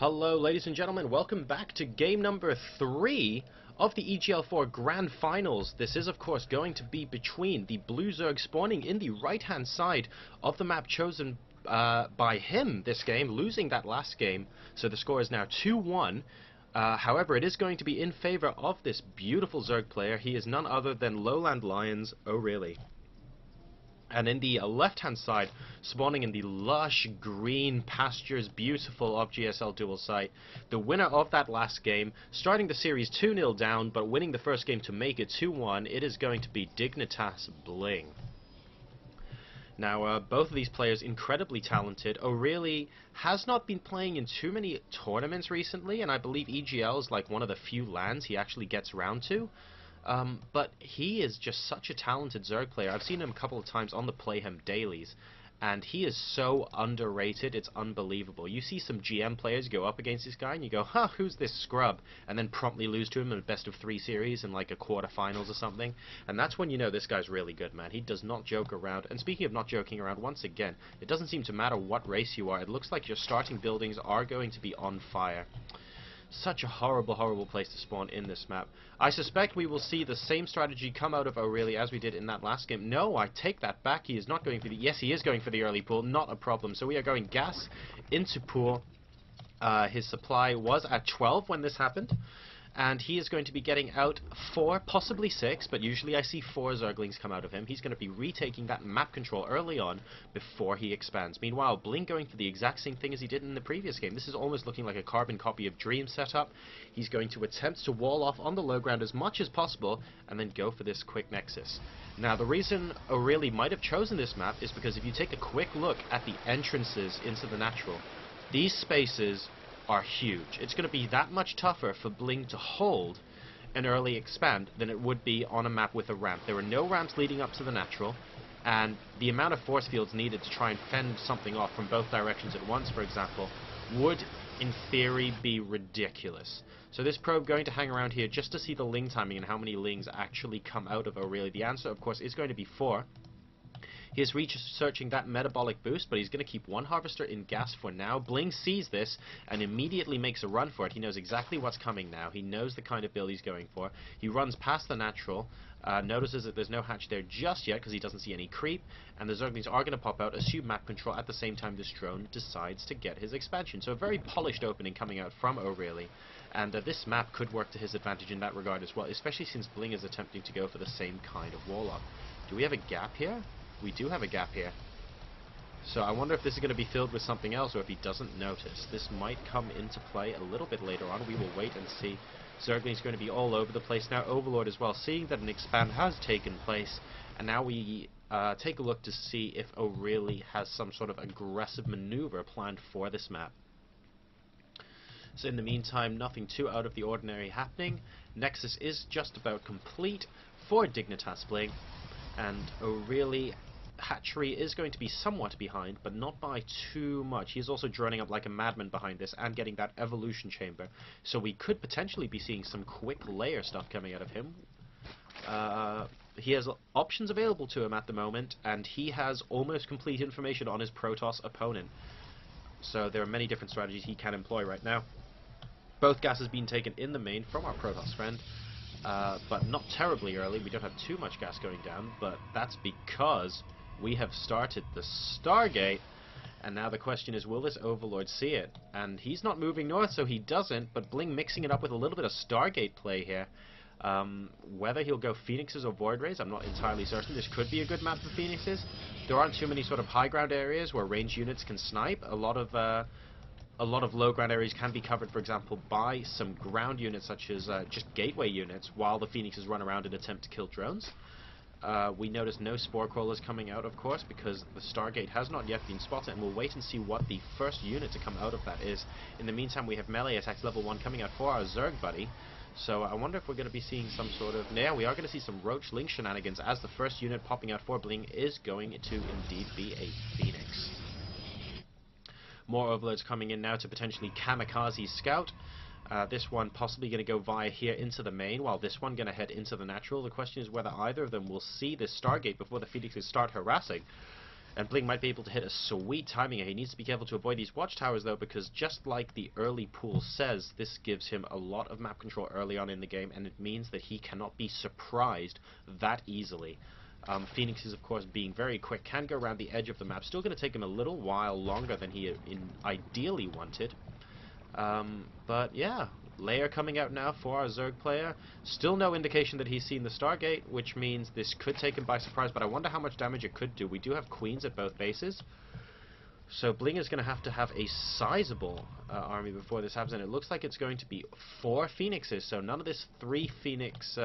Hello ladies and gentlemen, welcome back to game number 3 of the EGL4 Grand Finals. This is of course going to be between the blue Zerg spawning in the right hand side of the map chosen by him this game, losing that last game, so the score is now 2-1. However, it is going to be in favor of this beautiful Zerg player. He is none other than Lowland Lions O'Reilly. And in the left-hand side, spawning in the lush green pastures, beautiful of GSL dual site, the winner of that last game, starting the series 2-0 down, but winning the first game to make it 2-1, it is going to be Dignitas.BlinG. Now, both of these players incredibly talented. O'Reilly has not been playing in too many tournaments recently, and I believe EGL is like one of the few LANs he actually gets around to. But he is just such a talented Zerg player. I've seen him a couple of times on the Playhim dailies, and he is so underrated, it's unbelievable. You see some GM players go up against this guy, and you go, huh, who's this scrub? And then promptly lose to him in a best-of-3 series in like a quarterfinals or something. And that's when you know this guy's really good, man. He does not joke around. And speaking of not joking around, once again, it doesn't seem to matter what race you are. It looks like your starting buildings are going to be on fire. Such a horrible, horrible place to spawn in this map. I suspect we will see the same strategy come out of O'Reilly as we did in that last game. No, I take that back. He is not going for the... Yes, he is going for the early pool. Not a problem. So we are going gas into pool. His supply was at 12 when this happened. And he is going to be getting out 4, possibly 6, but usually I see 4 Zerglings come out of him. He's going to be retaking that map control early on before he expands. Meanwhile, BlinG going for the exact same thing as he did in the previous game. This is almost looking like a carbon copy of Dream setup. He's going to attempt to wall off on the low ground as much as possible and then go for this quick nexus. Now, the reason O'Reilly might have chosen this map is because if you take a quick look at the entrances into the natural, these spaces are huge. It's going to be that much tougher for BlinG to hold an early expand than it would be on a map with a ramp. There are no ramps leading up to the natural, and the amount of force fields needed to try and fend something off from both directions at once, for example, would in theory be ridiculous. So this probe going to hang around here just to see the ling timing and how many lings actually come out of O'Reilly. The answer, of course, is going to be 4. He is researching that metabolic boost, but he's going to keep 1 harvester in gas for now. BlinG sees this and immediately makes a run for it. He knows exactly what's coming now. He knows the kind of build he's going for. He runs past the natural, notices that there's no hatch there just yet because he doesn't see any creep, and the Zerglings are going to pop out, assume map control at the same time this drone decides to get his expansion. So a very polished opening coming out from O'Reilly, and this map could work to his advantage in that regard as well, especially since BlinG is attempting to go for the same kind of wall up. Do we have a gap here? We do have a gap here. So I wonder if this is going to be filled with something else, or if he doesn't notice. This might come into play a little bit later on. We will wait and see. Zergling's going to be all over the place now. Overlord as well, seeing that an expand has taken place. And now we take a look to see if O'Reilly has some sort of aggressive maneuver planned for this map. So in the meantime, nothing too out of the ordinary happening. Nexus is just about complete for Dignitas.BlinG. And O'Reilly hatchery is going to be somewhat behind, but not by too much. He's also droning up like a madman behind this and getting that evolution chamber. So we could potentially be seeing some quick layer stuff coming out of him. He has options available to him at the moment, and he has almost complete information on his Protoss opponent. So there are many different strategies he can employ right now. Both gas has been taken in the main from our Protoss friend. But not terribly early. We don't have too much gas going down, but that's because we have started the Stargate, and now the question is, will this Overlord see it? And he's not moving north, so he doesn't, but BlinG mixing it up with a little bit of Stargate play here. Whether he'll go Phoenixes or Void Rays, I'm not entirely certain. This could be a good map for Phoenixes. There aren't too many sort of high ground areas where ranged units can snipe. A lot of low ground areas can be covered, for example, by some ground units such as just gateway units, while the Phoenixes run around and attempt to kill drones. We notice no spore crawlers coming out, of course, because the Stargate has not yet been spotted, and we'll wait and see what the first unit to come out of that is. In the meantime, we have melee attacks level 1 coming out for our Zerg buddy. So I wonder if we're going to be seeing some sort of... Yeah, we are going to see some Roach Link shenanigans, as the first unit popping out for BlinG is going to indeed be a Phoenix. More overloads coming in now to potentially kamikaze scout. This one possibly going to go via here into the main, while this one going to head into the natural. The question is whether either of them will see this Stargate before the Phoenixes start harassing. And BlinG might be able to hit a sweet timing here. He needs to be careful to avoid these watchtowers, though, because just like the early pool says, this gives him a lot of map control early on in the game, and it means that he cannot be surprised that easily. Phoenix is, of course, being very quick, can go around the edge of the map. Still going to take him a little while longer than he ideally wanted. But yeah, Layer coming out now for our Zerg player. Still no indication that he's seen the Stargate, which means this could take him by surprise, but I wonder how much damage it could do. We do have queens at both bases, so BlinG is going to have a sizable army before this happens, and it looks like it's going to be 4 Phoenixes, so none of this 3 Phoenix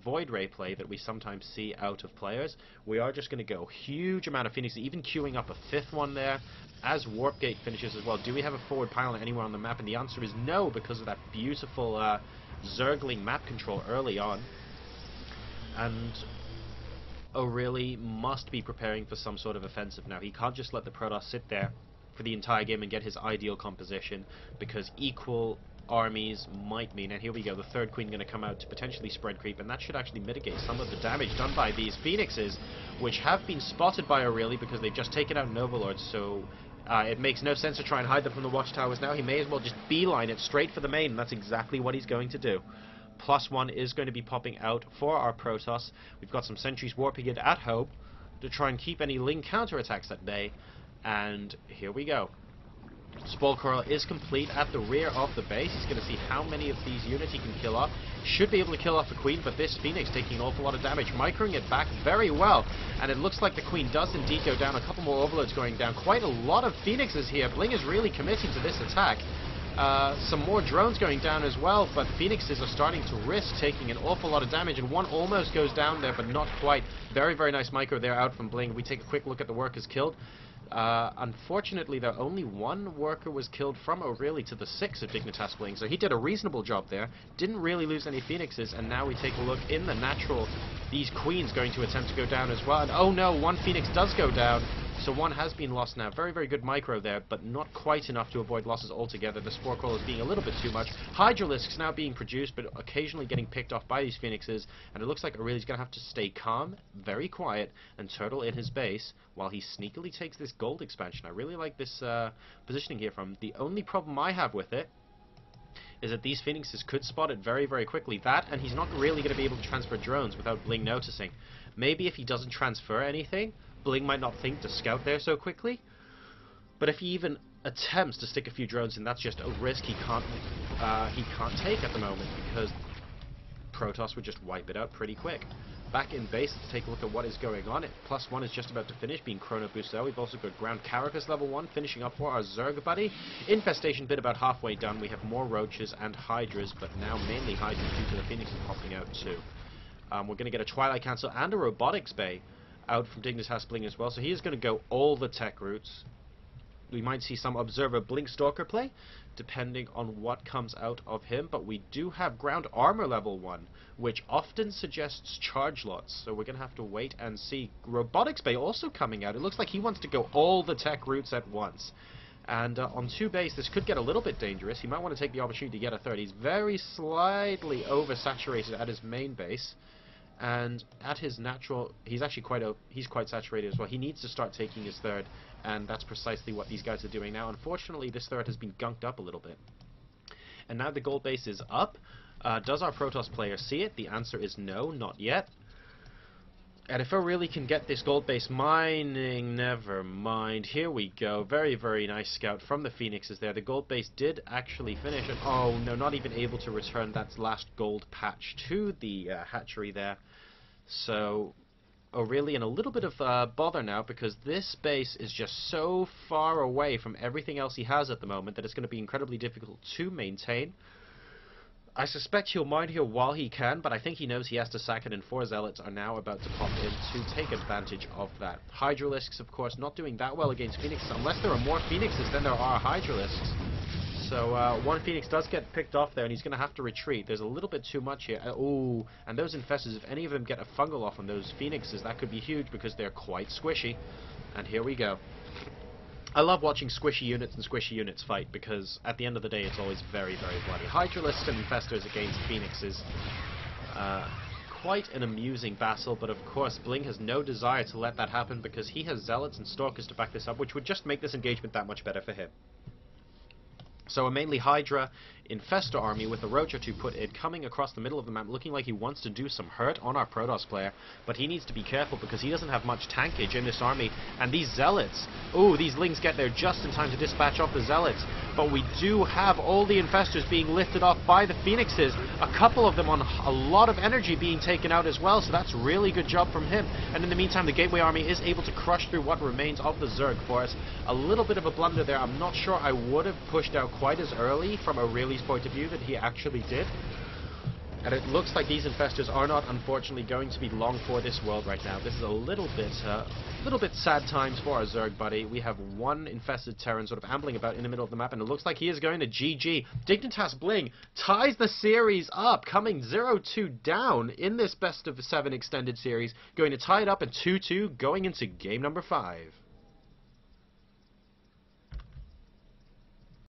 Void Ray play that we sometimes see out of players. We are just going to go huge amount of Phoenixes, even queuing up a 5th one there, as Warp Gate finishes as well. Do we have a forward pylon anywhere on the map? And the answer is no, because of that beautiful Zergling map control early on. And O'Reilly must be preparing for some sort of offensive now. He can't just let the Protoss sit there for the entire game and get his ideal composition, because equal armies might mean, and here we go, the 3rd queen going to come out to potentially spread creep, and that should actually mitigate some of the damage done by these Phoenixes, which have been spotted by O'Reilly because they've just taken out Novalords, so it makes no sense to try and hide them from the watchtowers now. He may as well just beeline it straight for the main, and that's exactly what he's going to do. +1 is going to be popping out for our Protoss. We've got some sentries warping it at home to try and keep any Ling counterattacks at bay. And here we go. Spoil Coral is complete at the rear of the base. He's going to see how many of these units he can kill off. Should be able to kill off the Queen, but this Phoenix taking an awful lot of damage, microing it back very well. And it looks like the Queen does indeed go down. A couple more Overlords going down. Quite a lot of Phoenixes here. BlinG is really committing to this attack. Some more drones going down as well, but Phoenixes are starting to risk taking an awful lot of damage, and one almost goes down there, but not quite. Very, very nice micro there out from BlinG. We take a quick look at the workers killed. Unfortunately, though, only 1 worker was killed from O'Reilly to the 6 of Dignitas.BlinG, so he did a reasonable job there. Didn't really lose any Phoenixes, and now we take a look in the natural. These Queens going to attempt to go down as well, and oh no, 1 Phoenix does go down. So 1 has been lost now. Very, very good micro there, but not quite enough to avoid losses altogether. The Spore Coral is being a little bit too much. Hydralisks now being produced, but occasionally getting picked off by these Phoenixes, and it looks like Aurelia's going to have to stay calm, very quiet, and turtle in his base while he sneakily takes this gold expansion. I really like this positioning here from. The only problem I have with it is that these Phoenixes could spot it very, very quickly. That, and he's not really going to be able to transfer drones without BlinG noticing. Maybe if he doesn't transfer anything, BlinG might not think to scout there so quickly, but if he even attempts to stick a few drones in, that's just a risk he can't take at the moment, because Protoss would just wipe it out pretty quick. Back in base, let's take a look at what is going on. +1 is just about to finish, being chrono boosted out. We've also got Ground Carapace level 1 finishing up for our Zerg buddy. Infestation bit about halfway done. We have more Roaches and Hydras, but now mainly Hydras due to the Phoenixes popping out too. We're going to get a Twilight Council and a Robotics Bay out from Dignitas.BlinG as well, so he is going to go all the tech routes. We might see some Observer BlinG Stalker play, depending on what comes out of him, but we do have Ground Armor level 1, which often suggests charge lots, so we're going to have to wait and see. Robotics Bay also coming out. It looks like he wants to go all the tech routes at once. And on 2 base, this could get a little bit dangerous. He might want to take the opportunity to get a 3rd. He's very slightly oversaturated at his main base. And at his natural, he's actually quite saturated as well. He needs to start taking his 3rd, and that's precisely what these guys are doing now. Unfortunately, this 3rd has been gunked up a little bit. And now the gold base is up. Does our Protoss player see it? The answer is no, not yet. And if I really can get this gold base mining, never mind. Here we go. Very, very nice scout from the Phoenixes there. The gold base did actually finish, and oh no, not even able to return that last gold patch to the hatchery there. So O'Reilly in a little bit of bother now, because this base is just so far away from everything else he has at the moment that it's going to be incredibly difficult to maintain. I suspect he'll mine here while he can, but I think he knows he has to sack it, and 4 Zealots are now about to pop in to take advantage of that. Hydralisks, of course, not doing that well against Phoenixes, unless there are more Phoenixes than there are Hydralisks. So 1 Phoenix does get picked off there, and he's going to have to retreat. There's a little bit too much here. Oh, and those Infestors, if any of them get a fungal off on those Phoenixes, that could be huge, because they're quite squishy. And here we go. I love watching squishy units and squishy units fight, because at the end of the day it's always very, very bloody. Hydralisks and Infestors against Phoenixes. quite an amusing battle, but of course BlinG has no desire to let that happen because he has Zealots and Stalkers to back this up, which would just make this engagement that much better for him. So a mainly Hydra Infestor army with a Roach or two put in, coming across the middle of the map, looking like he wants to do some hurt on our Protoss player, but he needs to be careful because he doesn't have much tankage in this army, and these Zealots, ooh, these Lings get there just in time to dispatch off the Zealots, but we do have all the Infestors being lifted off by the Phoenixes, a couple of them on a lot of energy being taken out as well, so that's really good job from him, and in the meantime the Gateway army is able to crush through what remains of the Zerg for us. A little bit of a blunder there. I'm not sure I would have pushed out quite as early from Aurelie's point of view that he actually did. And it looks like these Infestors are not, unfortunately, going to be long for this world right now. This is a little bit sad times for our Zerg buddy. We have one infested Terran sort of ambling about in the middle of the map, and it looks like he is going to GG. Dignitas.BlinG ties the series up, coming 0-2 down in this best of 7 extended series, going to tie it up at 2-2 going into game number 5.